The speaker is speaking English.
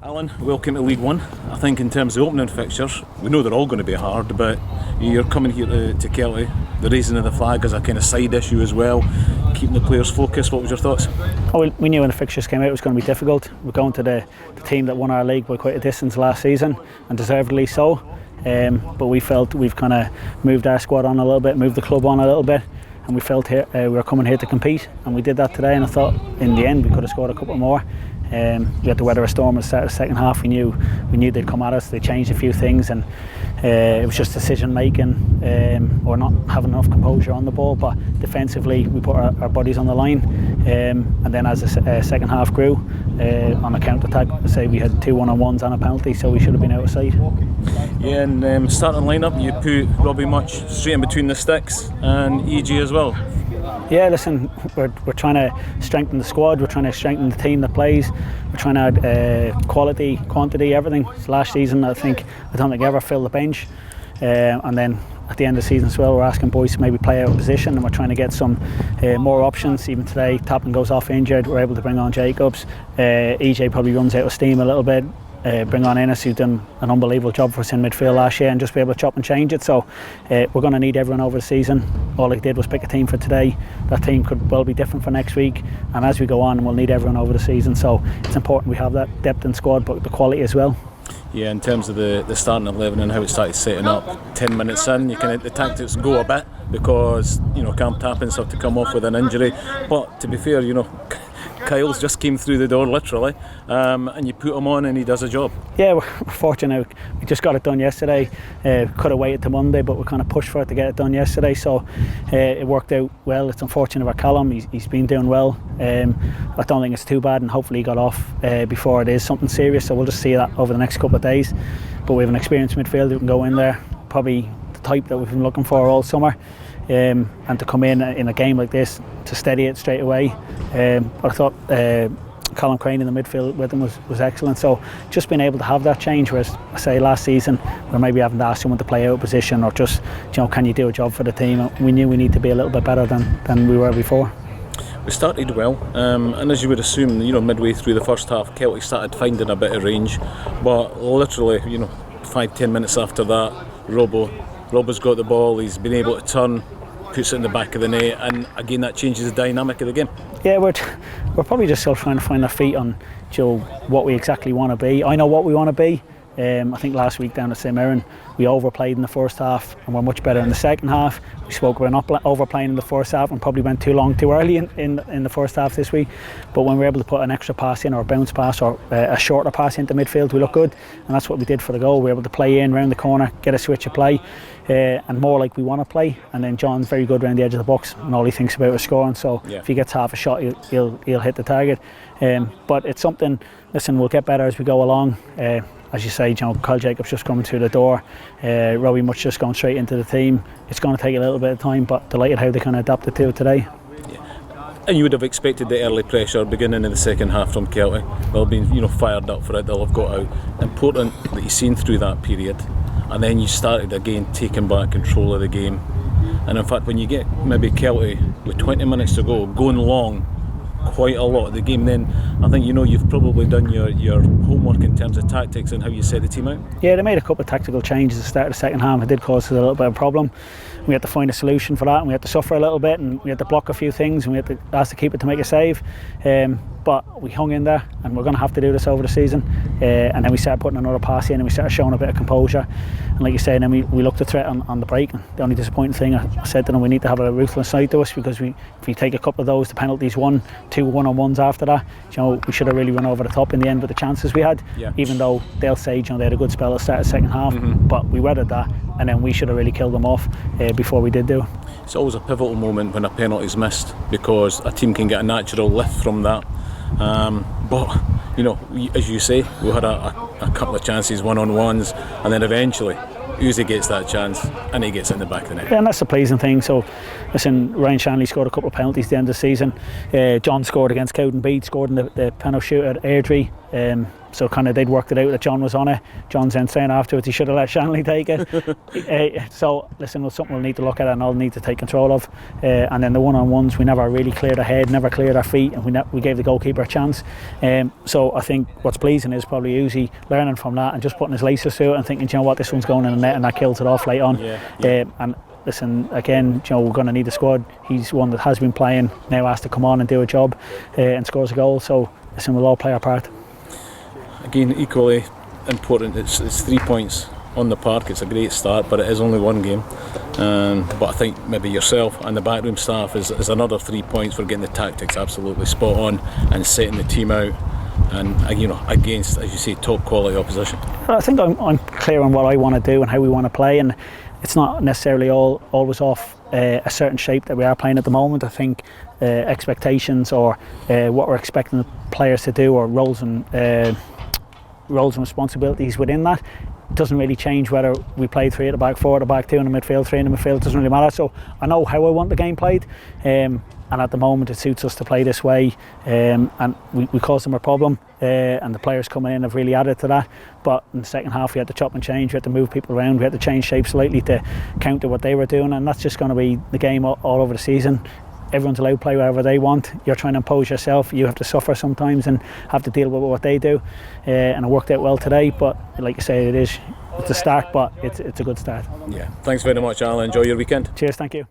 Alan, welcome to League One. I think in terms of opening fixtures, we know they're all going to be hard, but you're coming here to Kelty, the raising of the flag as a kind of side issue as well, keeping the players focused. What was your thoughts? Oh, we knew when the fixtures came out it was going to be difficult. We're going to the team that won our league by quite a distance last season, and deservedly so. But we felt we've kind of moved our squad on a little bit, moved the club on a little bit, and we felt we were coming here to compete, and we did that today. And I thought in the end we could have scored a couple more. We had to weather a storm at the start of the second half. We knew they'd come at us. They changed a few things, and it was just decision making or not having enough composure on the ball. But defensively, we put our bodies on the line, and then as the second half grew, on a counter attack, say we had 2 1-on-1s and a penalty, so we should have been out of sight. Yeah, and starting lineup, you put Robbie Much straight in between the sticks, and EG as well. Yeah, listen, we're trying to strengthen the squad, we're trying to strengthen the team that plays, we're trying to add quality, quantity, everything. Last season I don't think I ever filled the bench, and then at the end of the season as well we're asking boys to maybe play out of position, and we're trying to get some more options. Even today, Tappan goes off injured, we're able to bring on Jacobs. EJ probably runs out of steam a little bit. Bring on Ennis, who's done an unbelievable job for us in midfield last year, and just be able to chop and change it. So we're going to need everyone over the season. All I did was pick a team for today. That team could well be different for next week, and as we go on we'll need everyone over the season. So it's important we have that depth in squad, but the quality as well. Yeah, in terms of the starting 11 and how it started setting up, 10 minutes in, the tactics go a bit because Cam Tappin's have to come off with an injury. But to be fair, Kyle's just came through the door literally, and you put him on and he does a job. Yeah, we're fortunate. We just got it done yesterday. Could have waited till Monday, but we kind of pushed for it to get it done yesterday, so it worked out well. It's unfortunate for Callum, he's been doing well. I don't think it's too bad, and hopefully he got off before it is something serious, so we'll just see that over the next couple of days. But we have an experienced midfielder who can go in there, probably the type that we've been looking for all summer. And to come in a game like this to steady it straight away. But I thought Colin Crane in the midfield with him was excellent. So just being able to have that change, whereas I say last season where maybe having to ask someone to play out of position, or just can you do a job for the team? We knew we need to be a little bit better than we were before. We started well, and as you would assume, midway through the first half, Kelty started finding a bit of range. But literally, 5-10 minutes after that, Robbo's got the ball, he's been able to turn, puts it in the back of the net, and again that changes the dynamic of the game. Yeah, we're probably just still trying to find our feet on what we exactly want to be. I know what we want to be. I think last week down at St Mirren we overplayed in the first half and we're much better in the second half. We spoke about not overplaying in the first half and probably went too early in the first half this week. But when we were able to put an extra pass in, or a bounce pass, or a shorter pass into midfield, we look good, and that's what we did for the goal. We were able to play in round the corner, get a switch of play, and more like we want to play. And then John's very good around the edge of the box, and all he thinks about is scoring. So if he gets half a shot, he'll hit the target. But it's something. Listen, we'll get better as we go along. As you say, Kyle Jacobs just coming through the door, Robbie Much just going straight into the team. It's going to take a little bit of time, but delighted how they kind of adapted to it today. Yeah. And you would have expected the early pressure beginning in the second half from Kelty. They'll be fired up for it, they'll have got out. Important that you've seen through that period, and then you started again taking back control of the game. And in fact, when you get maybe Kelty with 20 minutes to go, going long quite a lot of the game, then I think you've probably done your homework in terms of tactics and how you set the team out. Yeah, they made a couple of tactical changes at the start of the second half. It did cause us a little bit of a problem. We had to find a solution for that, and we had to suffer a little bit, and we had to block a few things, and we had to ask the keeper to make a save. But we hung in there, and we're going to have to do this over the season. And then we started putting another pass in, and we started showing a bit of composure. And like you say, then we looked a threat on the break. And the only disappointing thing, I said to them, we need to have a ruthless side to us, because if we take a couple of those, the penalties, 2 1-on-1s after that, we should have really run over the top in the end with the chances we had. Yeah. Even though they'll say they had a good spell at the start of the second half, but we weathered that, and then we should have really killed them off before we did do. It's always a pivotal moment when a penalty's missed, because a team can get a natural lift from that. But as you say, we had a couple of chances, 1-on-1s, and then eventually Uzi gets that chance and he gets it in the back of the net. Yeah, and that's the pleasing thing. So listen, Ryan Shanley scored a couple of penalties at the end of the season. John scored against Cowdenbeath, scored in the penalty shootout at Airdrie. So kind of they'd worked it out that John was on it. John's then saying afterwards he should have let Shanley take it. So listen, it's something we'll need to look at and I'll need to take control of. And then the one-on-ones, we never really cleared our head, never cleared our feet, and we gave the goalkeeper a chance. So I think what's pleasing is probably Uzi learning from that and just putting his laces through it and thinking, you know what, this one's going in the net, and that kills it off late on. And listen, again, you know, we're going to need a squad. He's one that has been playing, now has to come on and do a job and scores a goal. So listen, we'll all play our part. Again, equally important, it's 3 points on the park. It's a great start, but it is only one game. But I think maybe yourself and the backroom staff is another 3 points for getting the tactics absolutely spot on and setting the team out, and you know, against, as you say, top quality opposition. I think I'm clear on what I want to do and how we want to play, and it's not necessarily always off a certain shape that we are playing at the moment. I think expectations or what we're expecting the players to do, or roles and responsibilities within that, doesn't really change whether we play 3 at the back, 4 at the back, 2 in the midfield, 3 in the midfield. It doesn't really matter. So I know how I want the game played, and at the moment it suits us to play this way, and we caused them a problem, and the players coming in have really added to that. But in the second half we had to chop and change, we had to move people around, we had to change shape slightly to counter what they were doing, and that's just going to be the game all over the season. Everyone's allowed to play wherever they want. You're trying to impose yourself. You have to suffer sometimes and have to deal with what they do. And it worked out well today. But like you say, it's a start, but it's a good start. Yeah. Thanks very much, Alan. Enjoy your weekend. Cheers. Thank you.